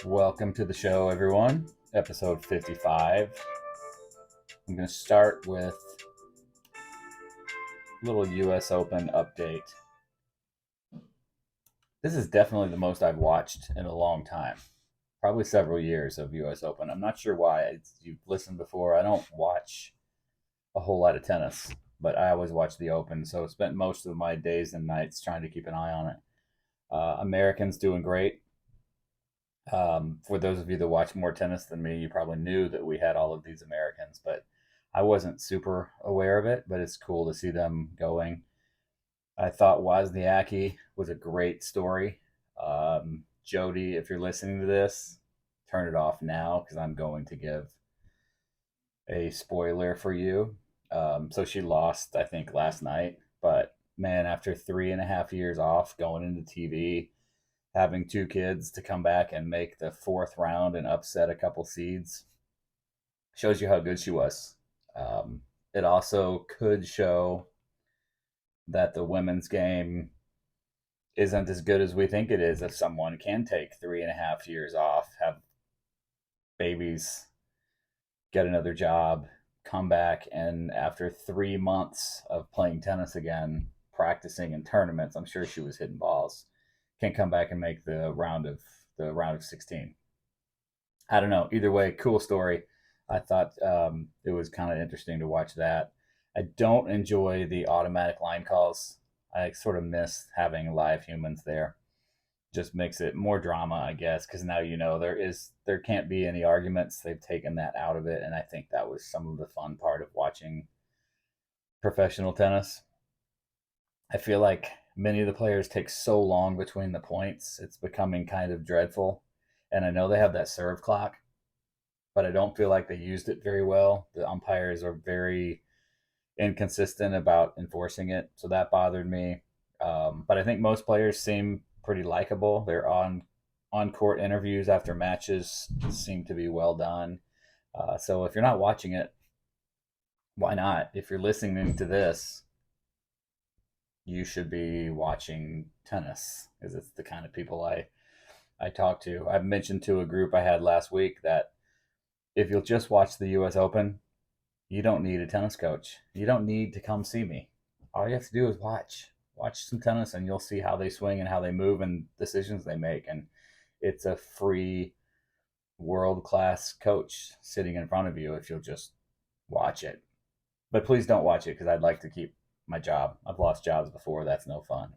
Welcome to the show, everyone. Episode 55. I'm going to start with a little US Open update. This is definitely the most I've watched in a long time. Probably several years of US Open. I'm not sure why. You've listened before. I don't watch a whole lot of tennis, but I always watch the Open. So I spent most of my days and nights trying to keep an eye on it. Americans doing great. For those of you that watch more tennis than me, you probably knew that we had all of these Americans, but I wasn't super aware of it. But it's cool to see them going. I thought Wozniacki was a great story. Jody, if you're listening to this, turn it off now because I'm going to give a spoiler for you. So she lost, I think, last night. But man, after 3.5 years off going into TV, having two kids to come back and make the fourth round and upset a couple seeds shows you how good she was. It also could show that the women's game isn't as good as we think it is if someone can take 3.5 years off, have babies, get another job, come back, and after 3 months of playing tennis again, practicing in tournaments, I'm sure she was hitting balls, can come back and make the round of 16. I don't know. Either way, cool story. I thought it was kind of interesting to watch that. I don't enjoy the automatic line calls. I sort of miss having live humans there. Just makes it more drama, I guess, because now there can't be any arguments. They've taken that out of it, and I think that was some of the fun part of watching professional tennis. I feel like many of the players take so long between the points. It's becoming kind of dreadful. And I know they have that serve clock, but I don't feel like they used it very well. The umpires are very inconsistent about enforcing it, so that bothered me. But I think most players seem pretty likable. Their on court interviews after matches seem to be well done. So if you're not watching it, why not? If you're listening to this, you should be watching tennis because it's the kind of people I talk to. I've mentioned to a group I had last week that if you'll just watch the US Open, you don't need a tennis coach. You don't need to come see me. All you have to do is watch some tennis, and you'll see how they swing and how they move and decisions they make. And it's a free world class coach sitting in front of you if you'll just watch it. But please don't watch it because I'd like to keep my job. I've lost jobs before. That's no fun.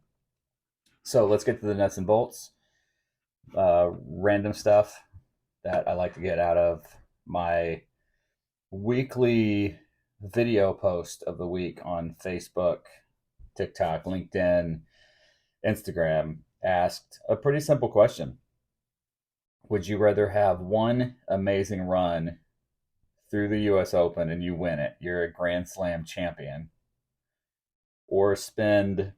So let's get to the nuts and bolts. Random stuff that I like to get out of my weekly video post of the week on Facebook, TikTok, LinkedIn, Instagram asked a pretty simple question. Would you rather have one amazing run through the US Open and you win it? You're a Grand Slam champion. Or spend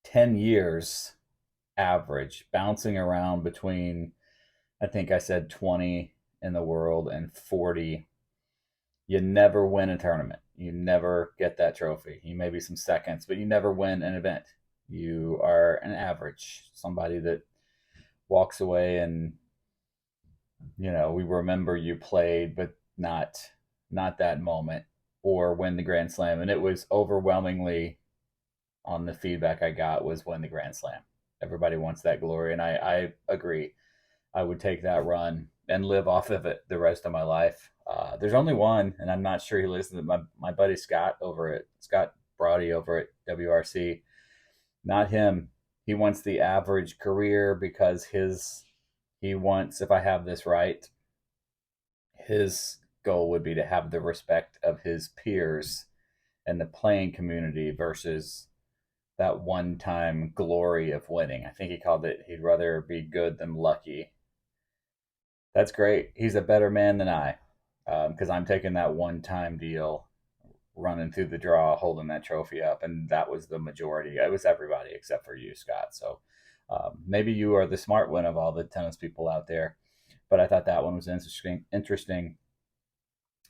10 years average bouncing around between, I think I said 20 in the world and 40. You never win a tournament. You never get that trophy. You may be some seconds, but you never win an event. You are an average, somebody that walks away and we remember you played, but not that moment, or win the Grand Slam. And it was overwhelmingly, on the feedback I got, was win the Grand Slam. Everybody wants that glory, and I agree. I would take that run and live off of it the rest of my life. There's only one, and I'm not sure he listens. My buddy Scott Brody over at WRC, not him. He wants the average career because he wants, if I have this right, his goal would be to have the respect of his peers and the playing community versus that one time glory of winning. I think he called it, he'd rather be good than lucky. That's great. He's a better man than I, because I'm taking that one time deal, running through the draw, holding that trophy up. And that was the majority. It was everybody except for you, Scott. So maybe you are the smart one of all the tennis people out there. But I thought that one was interesting.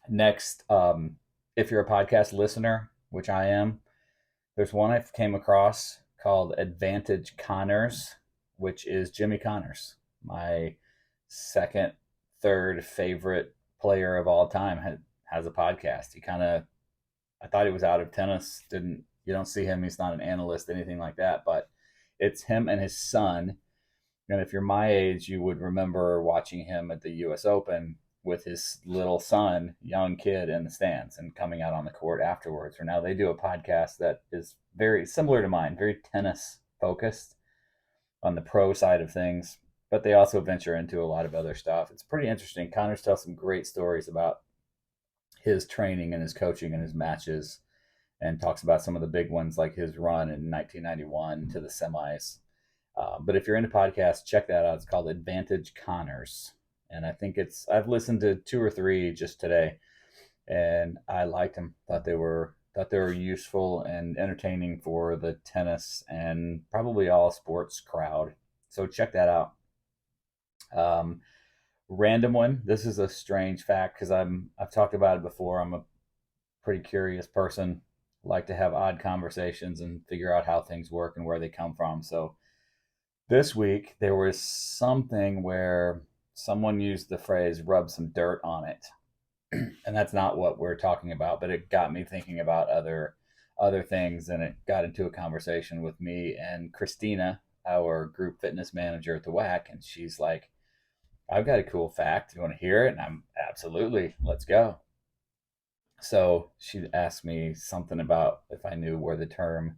Next, if you're a podcast listener, which I am, there's one I came across called Advantage Connors, which is Jimmy Connors, my second, third favorite player of all time has a podcast. He kind of, I thought he was out of tennis. Didn't, you don't see him. He's not an analyst, anything like that. But it's him and his son. And if you're my age, you would remember watching him at the U.S. Open with his little son, young kid, in the stands and coming out on the court afterwards. Or now they do a podcast that is very similar to mine, very tennis focused on the pro side of things, but they also venture into a lot of other stuff. It's pretty interesting. Connors tells some great stories about his training and his coaching and his matches, and talks about some of the big ones like his run in 1991 to the semis. But if you're into podcasts, check that out. It's called Advantage Connors. And I think I've listened to 2 or 3 just today, and I liked them. Thought they were useful and entertaining for the tennis and probably all sports crowd. So check that out. Random one. This is a strange fact because I've talked about it before. I'm a pretty curious person. Like to have odd conversations and figure out how things work and where they come from. So this week there was something where someone used the phrase "rub some dirt on it," and that's not what we're talking about. But it got me thinking about other things, and it got into a conversation with me and Christina, our group fitness manager at the WAC, and she's like, "I've got a cool fact. You want to hear it?" And I'm absolutely, let's go. So she asked me something about if I knew where the term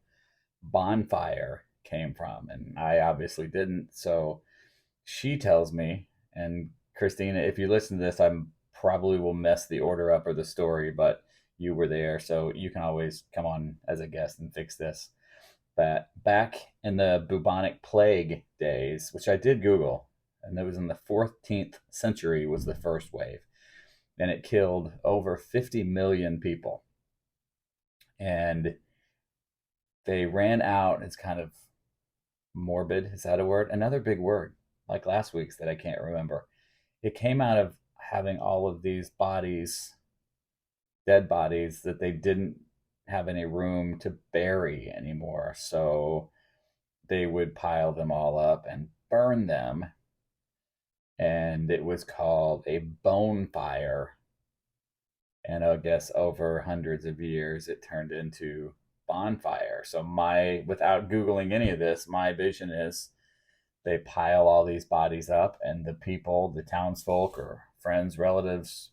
bonfire came from, and I obviously didn't. So she tells me, and Christina, if you listen to this, I'm probably will mess the order up or the story, but you were there, so you can always come on as a guest and fix this. But back in the bubonic plague days, which I did Google, and it was in the 14th century was the first wave, and it killed over 50 million people. And they ran out, it's kind of morbid, is that a word? Another big word, like last week's that I can't remember. It came out of having all of these bodies, dead bodies, that they didn't have any room to bury anymore. So they would pile them all up and burn them. And it was called a bonfire. And I guess over hundreds of years, it turned into bonfire. So without Googling any of this, my vision is they pile all these bodies up, and the people, the townsfolk or friends, relatives,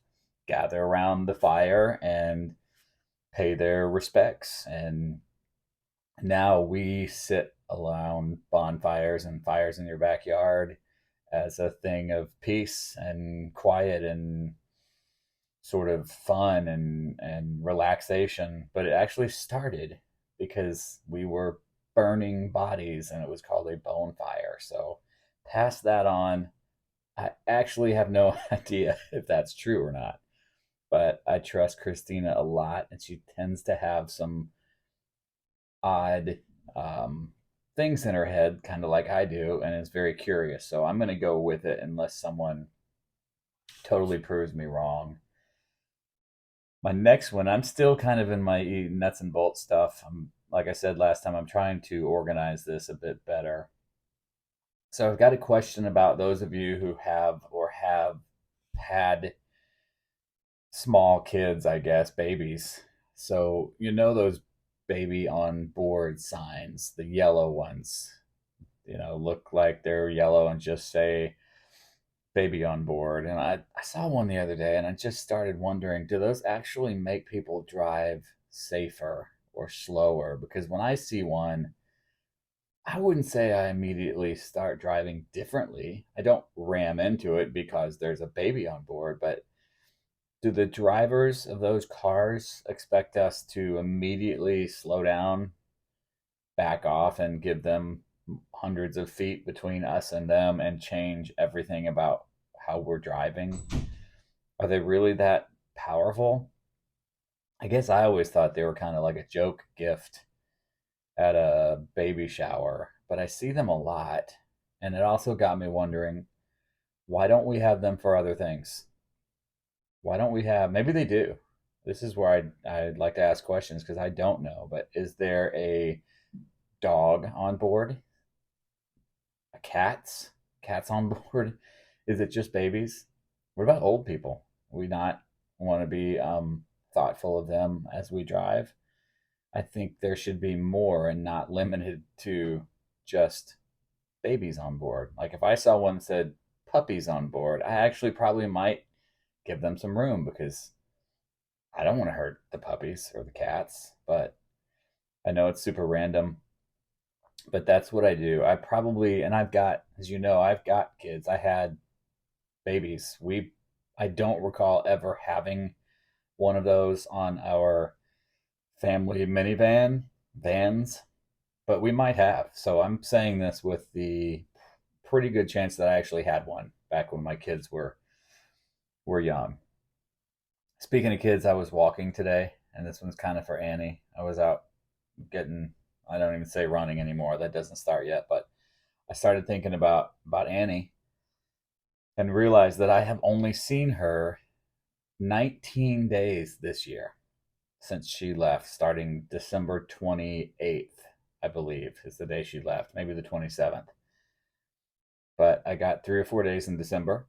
gather around the fire and pay their respects. And now we sit around bonfires and fires in your backyard as a thing of peace and quiet and sort of fun and relaxation. But it actually started because we were burning bodies and it was called a bonfire. So pass that on. I actually have no idea if that's true or not, but I trust Christina a lot, and she tends to have some odd things in her head, kind of like I do, and is very curious. So I'm going to go with it unless someone totally proves me wrong. My next one, I'm still kind of in my nuts and bolts stuff. Like I said last time, I'm trying to organize this a bit better. So I've got a question about those of you who have or have had small kids, I guess, babies. So you know those baby on board signs, the yellow ones, look like they're yellow and just say baby on board. And I saw one the other day and I just started wondering, do those actually make people drive safer or slower? Because when I see one, I wouldn't say I immediately start driving differently. I don't ram into it because there's a baby on board, but do the drivers of those cars expect us to immediately slow down, back off, and give them hundreds of feet between us and them and change everything about how we're driving? Are they really that powerful? I guess I always thought they were kind of like a joke gift at a baby shower, but I see them a lot. And it also got me wondering, why don't we have them for other things? Why don't we have, maybe they do. This is where I'd like to ask questions because I don't know, but is there a dog on board? Cats on board? Is it just babies? What about old people? We not want to be thoughtful of them as we drive? I think there should be more and not limited to just babies on board. Like if I saw one that said puppies on board, I actually probably might give them some room because I don't want to hurt the puppies or the cats. But I know it's super random, but that's what I do. I probably, and I've got, as you know, I've got kids. I had babies. I don't recall ever having one of those on our family vans, but we might have. So I'm saying this with the pretty good chance that I actually had one back when my kids were young. Speaking of kids, I was walking today, and this one's kind of for Annie. I was out getting, I don't even say running anymore. That doesn't start yet, but I started thinking about Annie and realized that I have only seen her 19 days this year since she left, starting December 28th, I believe, is the day she left, maybe the 27th. But I got 3 or 4 days in December.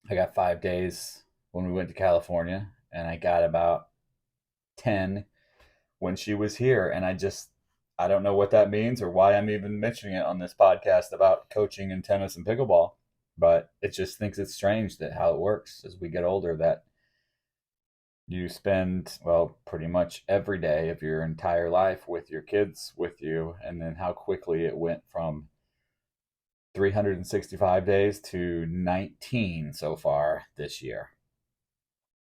I got 5 days when we went to California, and I got about 10 when she was here. And I don't know what that means or why I'm even mentioning it on this podcast about coaching in tennis and pickleball, but it just thinks it's strange that how it works as we get older, that you spend, well, pretty much every day of your entire life with your kids with you, and then how quickly it went from 365 days to 19 so far this year.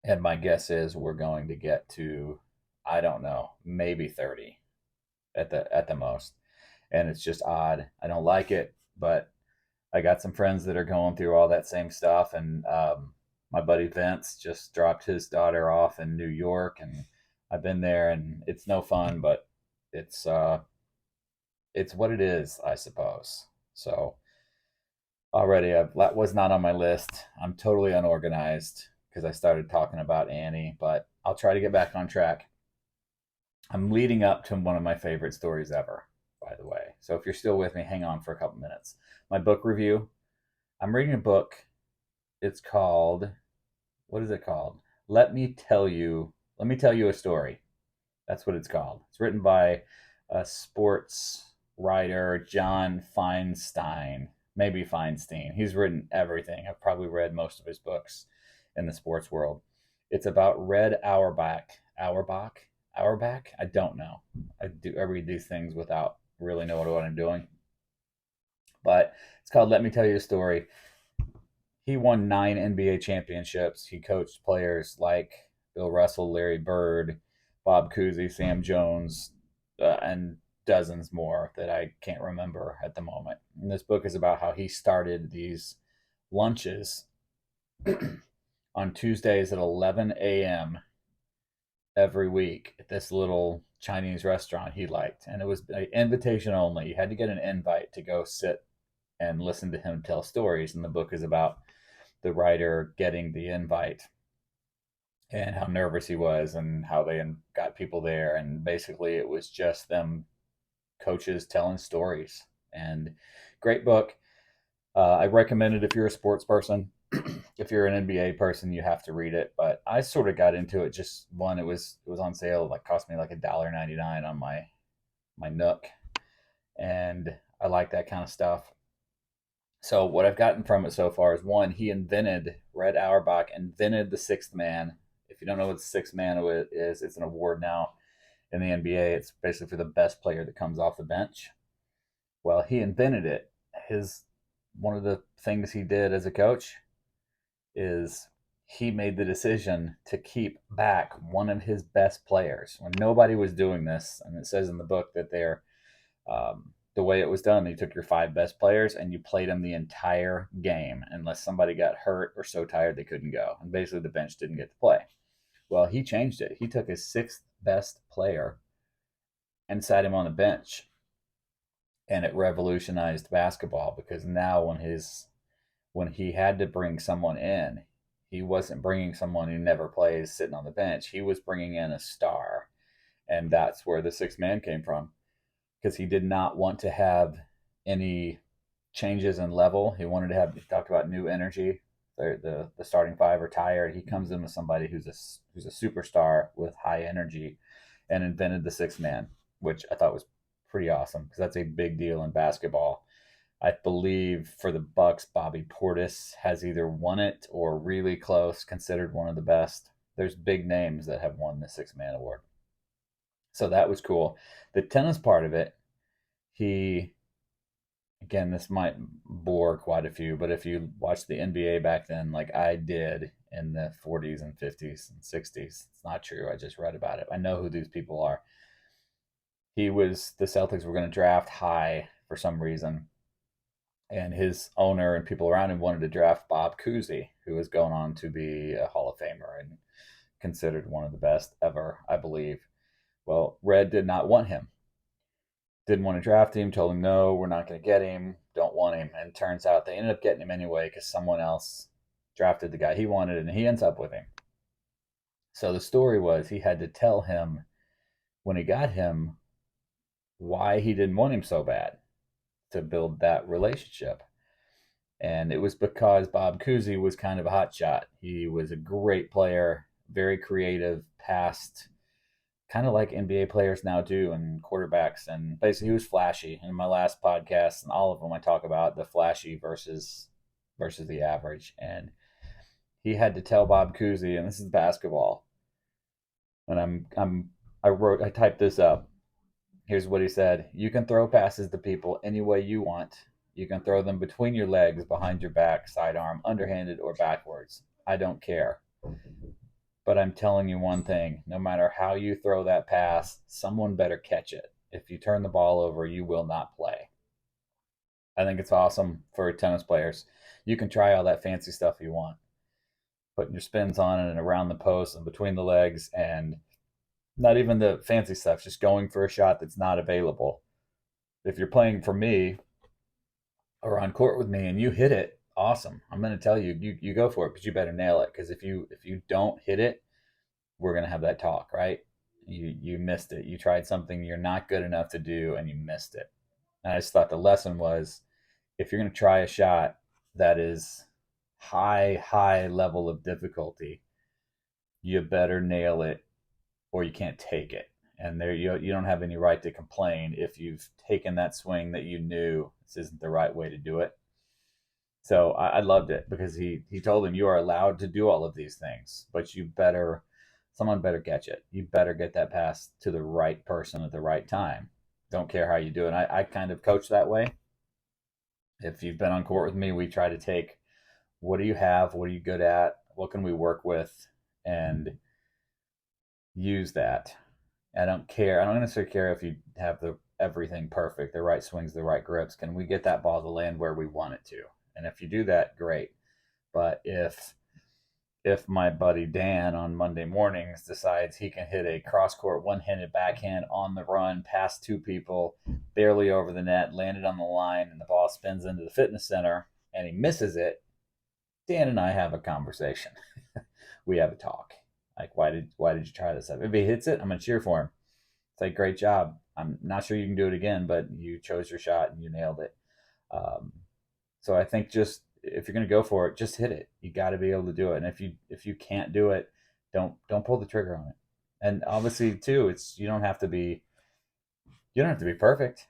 And my guess is we're going to get to, I don't know, maybe 30 at the most. And it's just odd. I don't like it, but I got some friends that are going through all that same stuff, and my buddy Vince just dropped his daughter off in New York, and I've been there, and it's no fun, but it's what it is, I suppose. So already, that was not on my list. I'm totally unorganized because I started talking about Annie, but I'll try to get back on track. I'm leading up to one of my favorite stories ever, by the way. So if you're still with me, hang on for a couple minutes. My book review. I'm reading a book. It's called, what is it called? Let me tell you a story. That's what it's called. It's written by a sports writer, John Feinstein. Maybe Feinstein. He's written everything. I've probably read most of his books in the sports world. It's about Red Auerbach. Auerbach? I don't know. I read these things without really knowing what I'm doing. But it's called Let Me Tell You a Story. He won 9 NBA championships. He coached players like Bill Russell, Larry Bird, Bob Cousy, Sam Jones, and dozens more that I can't remember at the moment. And this book is about how he started these lunches on Tuesdays at 11 a.m. every week at this little Chinese restaurant he liked. And it was an invitation only. You had to get an invite to go sit and listen to him tell stories. And the book is about the writer getting the invite and how nervous he was and how they got people there. And basically it was just them coaches telling stories. And great book. I recommend it if you're a sports person. If you're an NBA person, you have to read it. But I sort of got into it. Just one, it was on sale. It cost me like $1.99 on my Nook, and I like that kind of stuff. So what I've gotten from it so far is, one, Red Auerbach invented the sixth man. If you don't know what the sixth man is, it's an award now in the NBA. It's basically for the best player that comes off the bench. Well, he invented it. One of the things he did as a coach is he made the decision to keep back one of his best players when nobody was doing this. And it says in the book that the way it was done, you took your 5 best players and you played them the entire game unless somebody got hurt or so tired they couldn't go. And basically the bench didn't get to play. Well, he changed it. He took his 6th best player and sat him on the bench. And it revolutionized basketball because now when he had to bring someone in, he wasn't bringing someone who never plays sitting on the bench. He was bringing in a star. And that's where the 6th man came from, because he did not want to have any changes in level. He talked about new energy. The starting five are tired. He comes in with somebody who's a superstar with high energy, and invented the six man, which I thought was pretty awesome because that's a big deal in basketball. I believe for the Bucks, Bobby Portis has either won it or really close, considered one of the best. There's big names that have won the six man award. So that was cool. The tennis part of it, he again, this might bore quite a few, but if you watched the NBA back then, like I did in the 40s and 50s and 60s, it's not true. I just read about it. I know who these people are. The Celtics were going to draft high for some reason, and his owner and people around him wanted to draft Bob Cousy, who was going on to be a Hall of Famer and considered one of the best ever, I believe. Well, Red did not want him, didn't want to draft him, told him, no, we're not going to get him, don't want him. And turns out they ended up getting him anyway because someone else drafted the guy he wanted and he ends up with him. So the story was he had to tell him when he got him why he didn't want him so bad to build that relationship. And it was because Bob Cousy was kind of a hot shot. He was a great player, very creative, passed kind of like NBA players now do and quarterbacks. And basically, he was flashy. In my last podcast and all of them, I talk about the flashy versus the average. And he had to tell Bob Cousy, and this is basketball. And I typed this up. Here's what he said: you can throw passes to people any way you want. You can throw them between your legs, behind your back, sidearm, underhanded, or backwards. I don't care. But I'm telling you one thing, no matter how you throw that pass, someone better catch it. If you turn the ball over, you will not play. I think it's awesome for tennis players. You can try all that fancy stuff you want, putting your spins on it and around the post and between the legs, and not even the fancy stuff, just going for a shot that's not available. If you're playing for me or on court with me and you hit it, awesome. I'm going to tell you, you go for it, but you better nail it, because if you don't hit it, we're going to have that talk, right? You missed it. You tried something you're not good enough to do and you missed it. And I just thought the lesson was, if you're going to try a shot that is high level of difficulty, you better nail it or you can't take it. And there you don't have any right to complain if you've taken that swing that you knew this isn't the right way to do it. So I loved it because he told him, you are allowed to do all of these things, but someone better catch it. You better get that pass to the right person at the right time. Don't care how you do it. I kind of coach that way. If you've been on court with me, we try to take, what do you have? What are you good at? What can we work with? And use that. I don't care. I don't necessarily care if you have everything perfect, the right swings, the right grips. Can we get that ball to land where we want it to? And if you do that, great. But if my buddy Dan on Monday mornings decides he can hit a cross court one-handed backhand on the run past two people, barely over the net, landed on the line, and the ball spins into the fitness center and he misses it, Dan and I have a conversation. We have a talk. Like, why did you try this? If he hits it, I'm gonna cheer for him. It's like, great job. I'm not sure you can do it again, but you chose your shot and you nailed it. Um, so I think, just if you're going to go for it, just hit it. You got to be able to do it. And if you can't do it, don't pull the trigger on it. And obviously, too, you don't have to be perfect.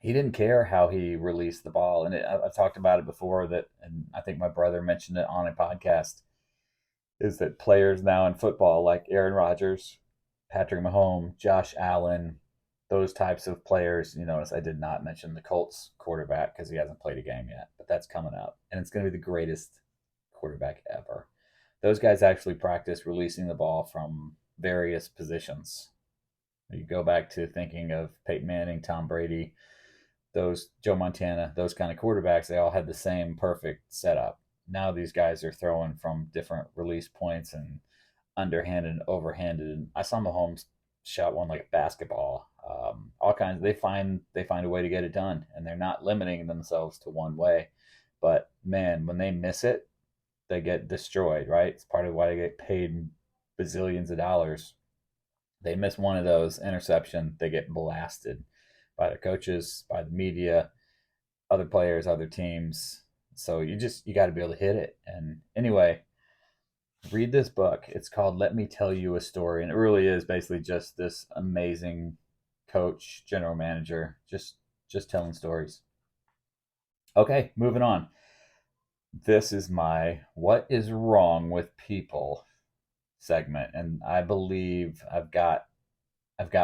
He didn't care how he released the ball, and I've talked about it before, that, and I think my brother mentioned it on a podcast, is that players now in football, like Aaron Rodgers, Patrick Mahomes, Josh Allen, those types of players. You notice I did not mention the Colts quarterback because he hasn't played a game yet, but that's coming up, and it's going to be the greatest quarterback ever. Those guys actually practice releasing the ball from various positions. You go back to thinking of Peyton Manning, Tom Brady, those Joe Montana, those kind of quarterbacks, they all had the same perfect setup. Now these guys are throwing from different release points and underhanded and overhanded. And I saw Mahomes shot one like a basketball. All kinds. They find a way to get it done, and they're not limiting themselves to one way. But man, when they miss it, they get destroyed. Right? It's part of why they get paid bazillions of dollars. They miss one of those interception, they get blasted by the coaches, by the media. other players, other teams. So you got to be able to hit it. And anyway, read this book. It's called Let Me Tell You a Story. And it really is basically just this amazing coach, general manager, just telling stories. Okay, moving on. This is my What is Wrong with People segment. And I believe I've got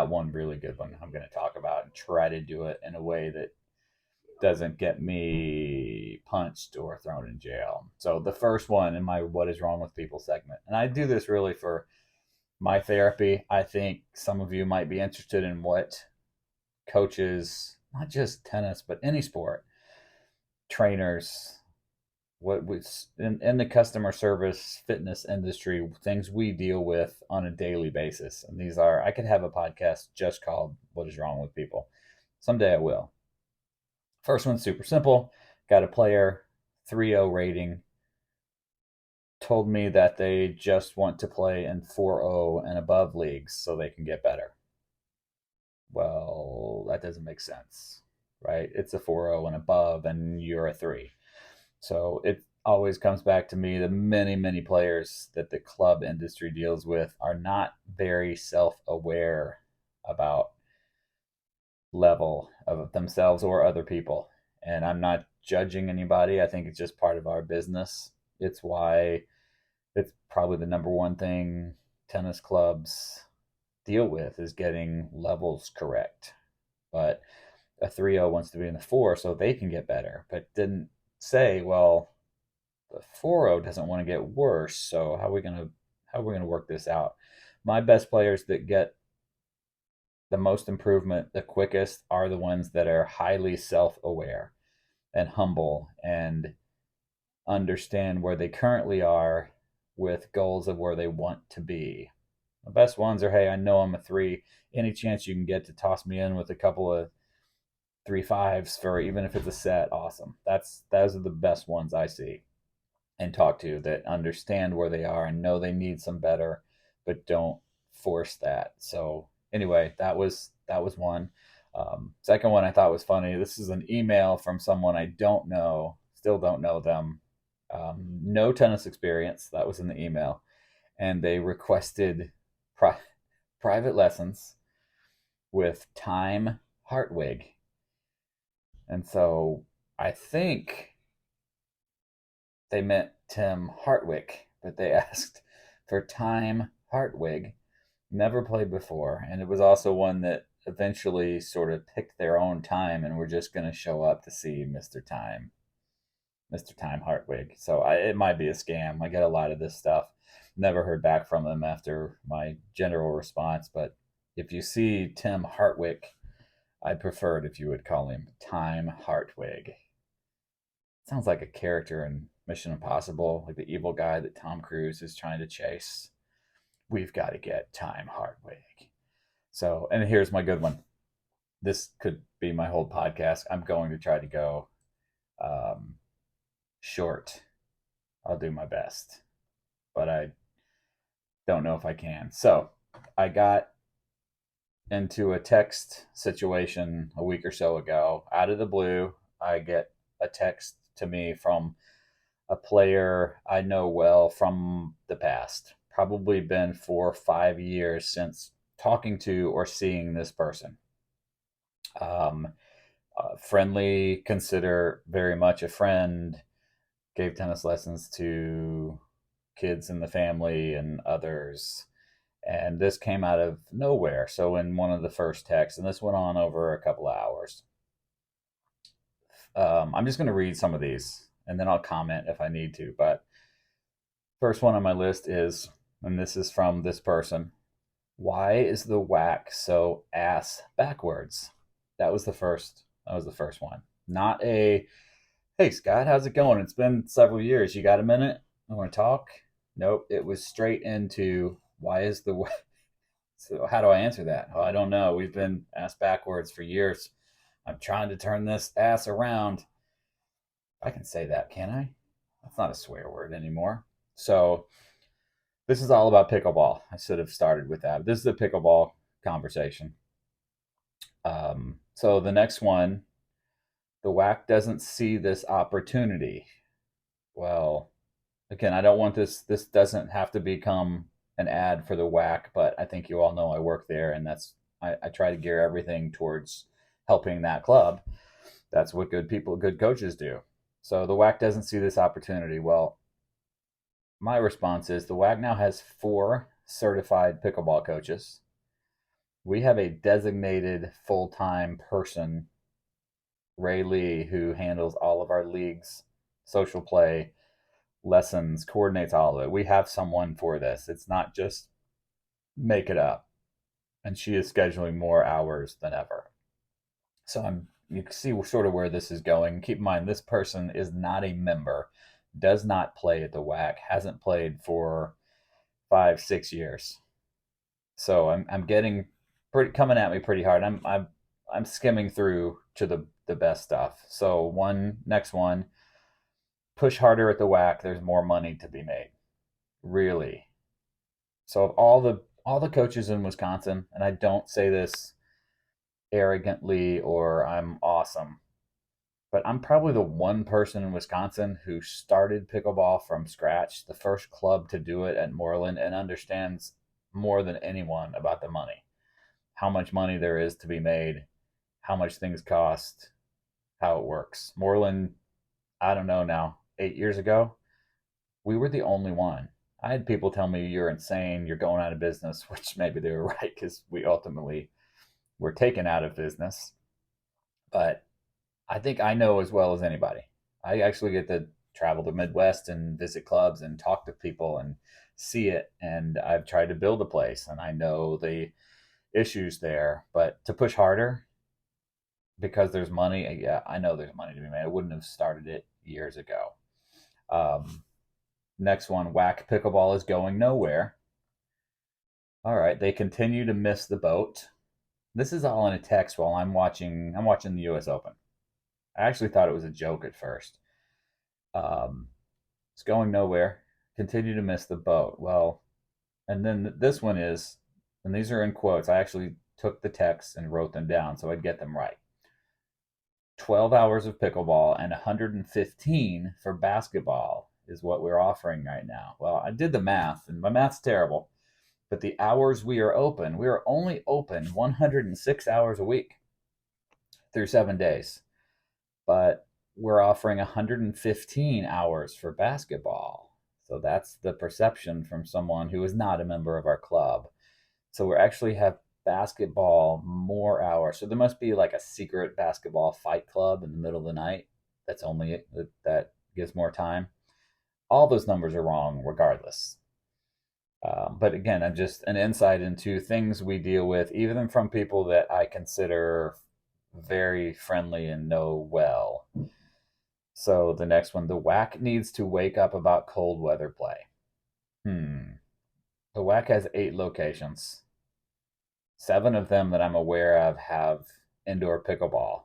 one really good one I'm going to talk about and try to do it in a way that doesn't get me punched or thrown in jail. So the first one in my What is Wrong with People segment, and I do this really for my therapy. I think some of you might be interested in what coaches, not just tennis, but any sport, trainers, what was in the customer service fitness industry, things we deal with on a daily basis. And these are, I could have a podcast just called What is Wrong with People. Someday I will. First one's super simple. Got a player, 3.0 rating, told me that they just want to play in 4.0 and above leagues so they can get better. Well, that doesn't make sense, right? It's a 4.0 and above, and you're a 3. So it always comes back to me the many, many players that the club industry deals with are not very self-aware about level of themselves or other people. And I'm not judging anybody. I think it's just part of our business. It's why it's probably the number one thing tennis clubs deal with is getting levels correct. But a 3.0 wants to be in the 4 so they can get better, but didn't say, well, the 4.0 doesn't want to get worse, so how are we going to work this out? My best players that get the most improvement the quickest are the ones that are highly self-aware and humble and understand where they currently are with goals of where they want to be. The best ones are, hey, I know I'm a 3. Any chance you can get to toss me in with a couple of 3.5s for even if it's a set, awesome. Those are the best ones I see and talk to, that understand where they are and know they need some better, but don't force that. So anyway, that was one. Second one I thought was funny. This is an email from someone I don't know, still don't know them. No tennis experience. That was in the email, and they requested private lessons with Time Hartwig. And so I think they meant Tim Hartwick, but they asked for Time Hartwig. Never played before, and it was also one that eventually sort of picked their own time and were just going to show up to see Mr. Time Hartwig. So it might be a scam. I get a lot of this stuff. Never heard back from them after my general response, but if you see Tim Hartwick, I'd prefer it if you would call him Time Hartwig. Sounds like a character in Mission Impossible, like the evil guy that Tom Cruise is trying to chase. We've got to get Time Hartwig. So, and here's my good one. This could be my whole podcast. I'm going to try to go short. I'll do my best, but I don't know if I can. So I got into a text situation a week or so ago. Out of the blue, I get a text to me from a player I know well from the past. Probably been 4 or 5 years since talking to or seeing this person. Friendly, consider very much a friend, gave tennis lessons to kids in the family and others. And this came out of nowhere. So in one of the first texts, and this went on over a couple of hours. I'm just going to read some of these and then I'll comment if I need to. But first one on my list is, and this is from this person, why is the whack so ass backwards? That was the first one. Not a, hey Scott, how's it going? It's been several years. You got a minute? I want to talk? Nope. It was straight into, why is the whack? So how do I answer that? Well, I don't know. We've been ass backwards for years. I'm trying to turn this ass around. I can say that, can I? That's not a swear word anymore. So this is all about pickleball. I should have started with that. This is a pickleball conversation. So the next one, The WAC doesn't see this opportunity. Well, again, I don't want this doesn't have to become an ad for the WAC, but I think you all know I work there, and I try to gear everything towards helping that club. That's what good people, good coaches do. So the WAC doesn't see this opportunity. Well, my response is the WAC now has 4 certified pickleball coaches. We have a designated full-time person, Ray Lee, who handles all of our leagues, social play, lessons, coordinates all of it. We have someone for this. It's not just make it up. And she is scheduling more hours than ever. So you can see sort of where this is going. Keep in mind, this person is not a member, does not play at the WAC, hasn't played for 5-6 years. So I'm getting pretty coming at me pretty hard. I'm skimming through to the best stuff. So next one, push harder at the WAC. There's more money to be made. Really. So of all the coaches in Wisconsin, and I don't say this arrogantly or I'm awesome, but I'm probably the one person in Wisconsin who started pickleball from scratch, the first club to do it at Moreland, and understands more than anyone about the money. How much money there is to be made, how much things cost, how it works. Moreland, I don't know now, 8 years ago, we were the only one. I had people tell me, you're insane, you're going out of business, which maybe they were right because we ultimately were taken out of business. But I think I know as well as anybody. I actually get to travel the Midwest and visit clubs and talk to people and see it. And I've tried to build a place and I know the issues there. But to push harder because there's money, yeah, I know there's money to be made. I wouldn't have started it years ago. Next one, WAC pickleball is going nowhere. All right, they continue to miss the boat. This is all in a text while I'm watching the US Open. I actually thought it was a joke at first. It's going nowhere. Continue to miss the boat. Well, and then this one is, and these are in quotes. I actually took the text and wrote them down so I'd get them right. 12 hours of pickleball and 115 for basketball is what we're offering right now. Well, I did the math, and my math's terrible, but the hours we are only open 106 hours a week through 7 days. But we're offering 115 hours for basketball. So that's the perception from someone who is not a member of our club. So we actually have basketball more hours. So there must be like a secret basketball fight club in the middle of the night. That gives more time. All those numbers are wrong regardless. But again, I'm just an insight into things we deal with, even from people that I consider very friendly and know well. So the next one, the WAC needs to wake up about cold weather play. The WAC has 8 locations. 7 of them that I'm aware of have indoor pickleball.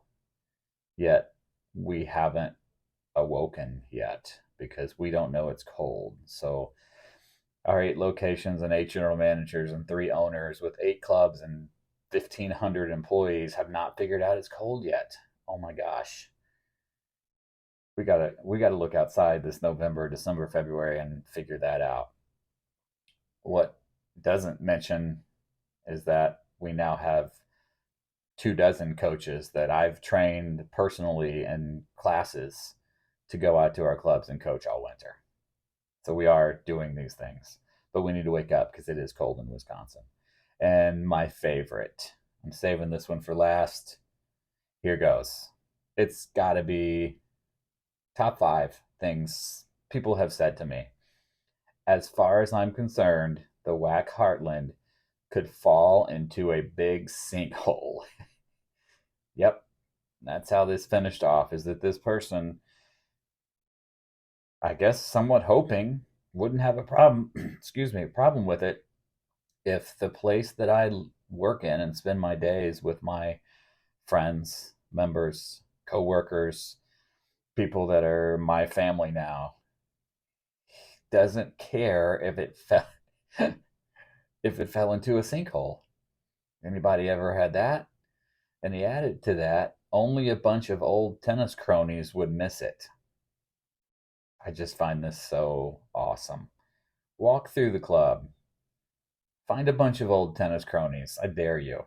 Yet we haven't awoken yet because we don't know it's cold. So our 8 locations and 8 general managers and 3 owners with 8 clubs and 1,500 employees have not figured out it's cold yet. Oh my gosh. We gotta look outside this November, December, February and figure that out. What doesn't mention is that we now have 24 coaches that I've trained personally in classes to go out to our clubs and coach all winter. So we are doing these things, but we need to wake up because it is cold in Wisconsin. And my favorite, I'm saving this one for last. Here goes. It's got to be top 5 things people have said to me. As far as I'm concerned, the WAC Heartland could fall into a big sinkhole. Yep, that's how this finished off, is that this person, I guess somewhat hoping, wouldn't have a problem, problem with it if the place that I work in and spend my days with my friends, members, coworkers, people that are my family now, doesn't care if it fell into a sinkhole. Anybody ever had that? And he added to that, only a bunch of old tennis cronies would miss it. I just find this so awesome. Walk through the club, find a bunch of old tennis cronies. I dare you.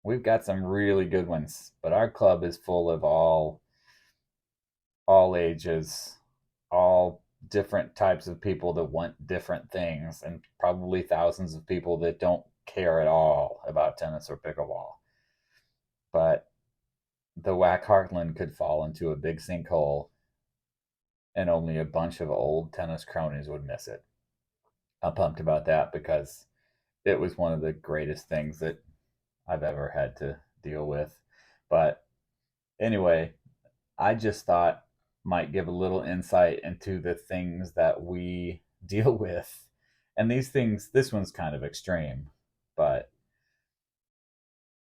We've got some really good ones, but our club is full of all ages, all different types of people that want different things, and probably thousands of people that don't care at all about tennis or pickleball. But the Whack Heartland could fall into a big sinkhole, and only a bunch of old tennis cronies would miss it. I'm pumped about that because it was one of the greatest things that I've ever had to deal with. But anyway, I just thought might give a little insight into the things that we deal with. And these things, this one's kind of extreme, but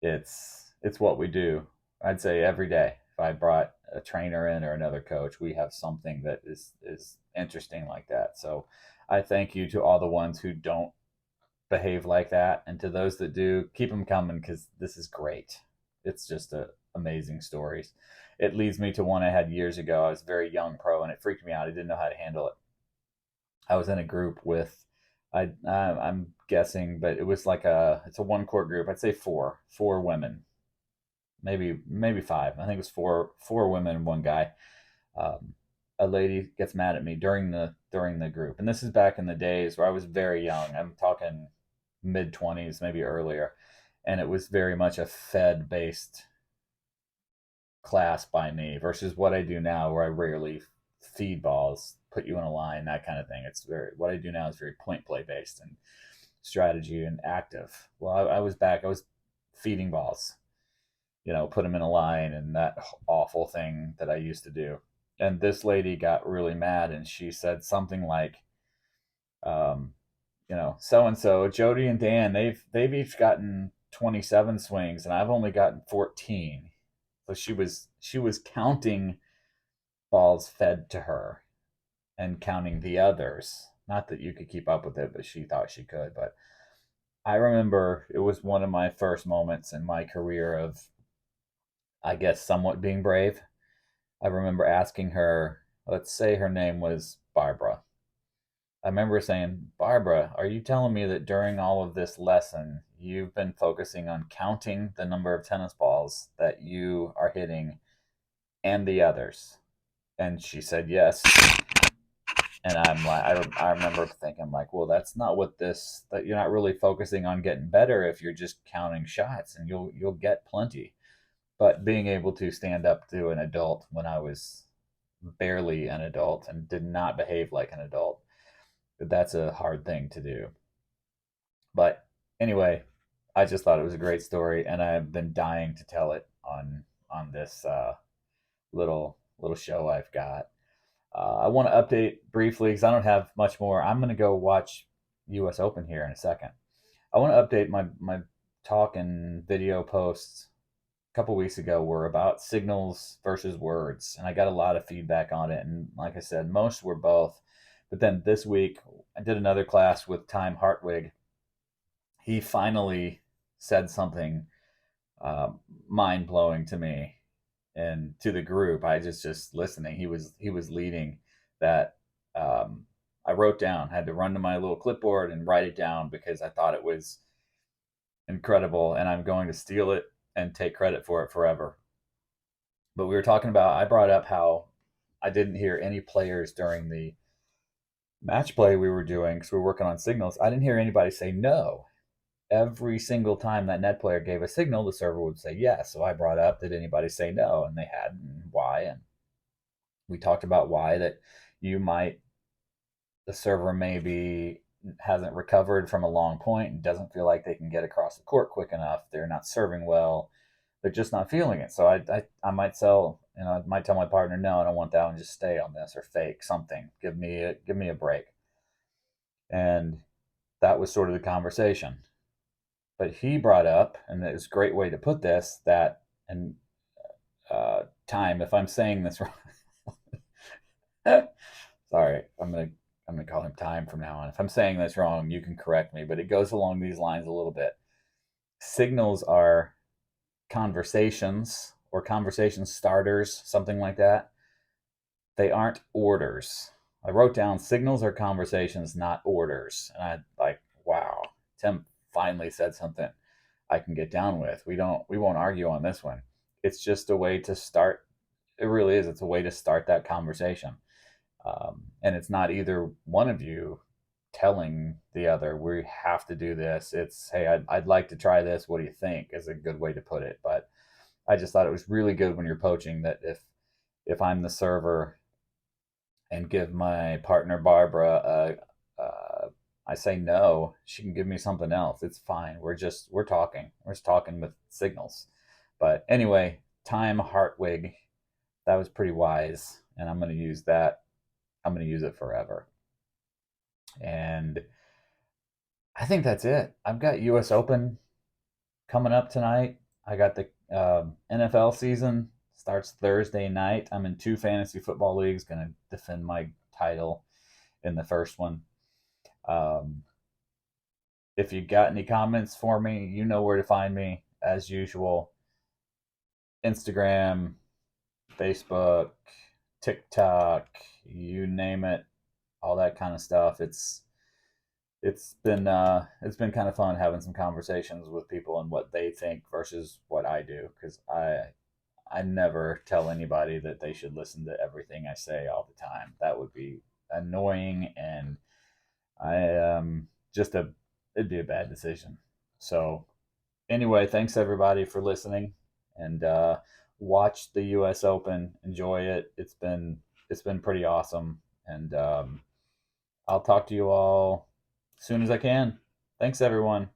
it's what we do. I'd say every day. If I brought a trainer in or another coach, we have something that is interesting like that. So I thank you to all the ones who don't behave like that, and to those that do, keep them coming because this is great. It's just amazing stories. It leads me to one I had years ago. I was a very young pro, and it freaked me out. I didn't know how to handle it. I was in a group with, I'm guessing, but it was like it's a one court group. I'd say four women, maybe five. I think it was four women and one guy. Um, a lady gets mad at me during the group, and this is back in the days where I was very young. I'm talking mid 20s, maybe earlier, and it was very much a Fed based class by me versus what I do now, where I rarely feed balls, put you in a line, that kind of thing. It's very what I do now is very point play based and strategy and active. Well, I was feeding balls, put them in a line and that awful thing that I used to do. And this lady got really mad and she said something like, um, so and so, Jody and Dan, they've each gotten 27 swings and I've only gotten 14. So she was counting balls fed to her and counting the others. Not that you could keep up with it, but she thought she could. But I remember it was one of my first moments in my career of, I guess, somewhat being brave. I remember asking her, let's say her name was Barbara. I remember saying, Barbara, are you telling me that during all of this lesson, you've been focusing on counting the number of tennis balls that you are hitting and the others? And she said yes. And I'm like, I remember thinking like, well, that's not that you're not really focusing on getting better if you're just counting shots, and you'll get plenty. But being able to stand up to an adult when I was barely an adult and did not behave like an adult, that's a hard thing to do. But anyway, I just thought it was a great story, and I've been dying to tell it on this little show I've got. I want to update briefly because I don't have much more. I'm going to go watch U.S. Open here in a second. I want to update my talk and video posts a couple weeks ago were about signals versus words, and I got a lot of feedback on it. And like I said, most were both. But then this week, I did another class with Time Hartwig. He finally said something uh, mind blowing to me and to the group. I just listening. He was leading that. I wrote down. Had to run to my little clipboard and write it down because I thought it was incredible, and I'm going to steal it and take credit for it forever. But we were talking about. I brought up how I didn't hear any players during the match play we were doing because we were working on signals. I didn't hear anybody say no. Every single time that net player gave a signal, the server would say yes. So I brought up, did anybody say no? And they hadn't, and why. And we talked about why that the server maybe hasn't recovered from a long point and doesn't feel like they can get across the court quick enough. They're not serving well. They're just not feeling it. So I might I might tell my partner, no, I don't want that one. Just stay on this or fake something. Give me a break. And that was sort of the conversation. But he brought up, and it's a great way to put this, that, and Time, if I'm saying this wrong, sorry, I'm gonna call him Time from now on. If I'm saying this wrong, you can correct me, but it goes along these lines a little bit. Signals are conversations or conversation starters, something like that. They aren't orders. I wrote down signals are conversations, not orders. And I like, wow, Tim finally said something I can get down with. We won't argue on this one. It's just a way to start. It really is. It's a way to start that conversation. And it's not either one of you telling the other, we have to do this. It's, hey, I'd like to try this. What do you think? Is a good way to put it. But I just thought it was really good when you're poaching that if I'm the server and give my partner Barbara I say no, she can give me something else. It's fine. We're talking. We're just talking with signals. But anyway, time Hartwig, that was pretty wise, and I'm going to use that. I'm going to use it forever. And I think that's it. I've got U.S. Open coming up tonight. I got the NFL season starts Thursday night. I'm in 2 fantasy football leagues. Going to defend my title in the first one. If you got any comments for me, you know where to find me as usual. Instagram, Facebook, TikTok, you name it, all that kind of stuff. It's been kind of fun having some conversations with people and what they think versus what I do, because I never tell anybody that they should listen to everything I say all the time. That would be annoying, and I just a it'd be a bad decision. So anyway, thanks everybody for listening, and watch the U.S. Open. Enjoy it. It's been pretty awesome, and I'll talk to you all as soon as I can. Thanks everyone.